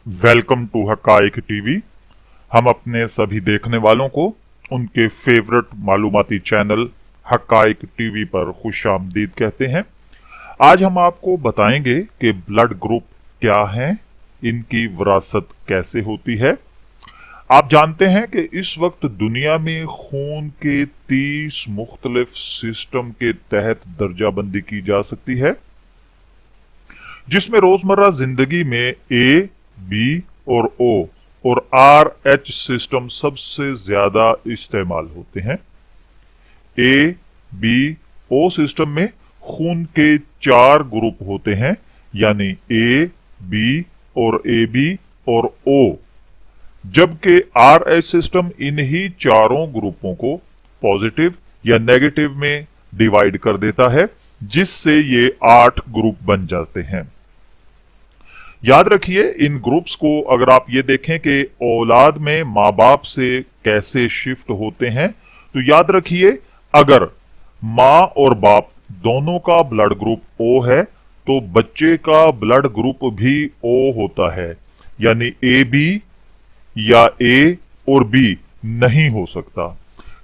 Welcome to हकाइक TV. हम अपने सभी देखने वालों को उनके फेवरेट मालूमाती चैनल हकाइक टीवी पर खुशामदीद कहते हैं। आज हम आपको बताएंगे कि ब्लड ग्रुप क्या हैं, इनकी विरासत कैसे होती है। आप जानते हैं कि इस वक्त दुनिया में खून के 30 मुख्तलिफ सिस्टम के तहत दर्जाबंदी की जा सकती है, जिसमें रोजमर्रा जिंदगी में ए, बी और ओ और आर एच सिस्टम सबसे ज्यादा इस्तेमाल होते हैं। ए, बी, ओ सिस्टम में खून के 4 ग्रुप होते हैं, यानी ए, बी और ए बी और ओ, जबकि आर एच सिस्टम इन्हीं चारों ग्रुपों को पॉजिटिव या नेगेटिव में डिवाइड कर देता है, जिससे ये 8 ग्रुप बन जाते हैं। याद रखिए, इन ग्रुप्स को अगर आप ये देखें कि औलाद में माँ बाप से कैसे शिफ्ट होते हैं, तो याद रखिए अगर माँ और बाप दोनों का ब्लड ग्रुप ओ है तो बच्चे का ब्लड ग्रुप भी ओ होता है, यानी ए बी या ए और बी नहीं हो सकता।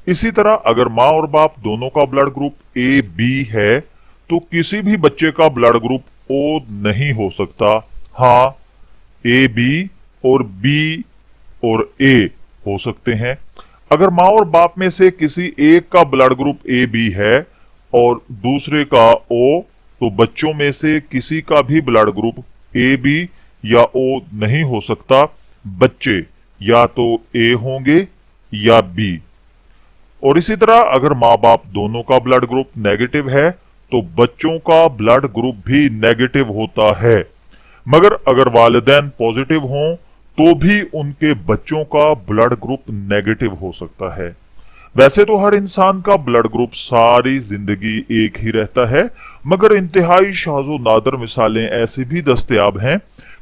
इसी तरह अगर माँ और बाप दोनों का ब्लड ग्रुप ए बी है तो किसी भी बच्चे का ब्लड ग्रुप ओ नहीं हो सकता। हाँ, ए बी और बी और ए हो सकते हैं। अगर माँ और बाप में से किसी एक का ब्लड ग्रुप ए बी है और दूसरे का ओ, तो बच्चों में से किसी का भी ब्लड ग्रुप ए बी या ओ नहीं हो सकता। बच्चे या तो ए होंगे या बी। और इसी तरह अगर माँ बाप दोनों का ब्लड ग्रुप नेगेटिव है तो बच्चों का ब्लड ग्रुप भी नेगेटिव होता है। मगर अगर वालिदैन पॉजिटिव हों तो भी उनके बच्चों का ब्लड ग्रुप नेगेटिव हो सकता है। वैसे तो हर इंसान का ब्लड ग्रुप सारी जिंदगी एक ही रहता है, मगर इंतहाई शाज़ो नादर मिसालें ऐसी भी दस्तयाब हैं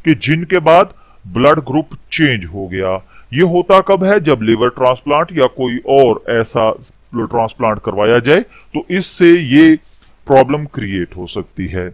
कि जिनके बाद ब्लड ग्रुप चेंज हो गया। ये होता कब है? जब लिवर ट्रांसप्लांट या कोई और ऐसा ट्रांसप्लांट करवाया जाए, तो इससे ये प्रॉब्लम क्रिएट हो सकती है।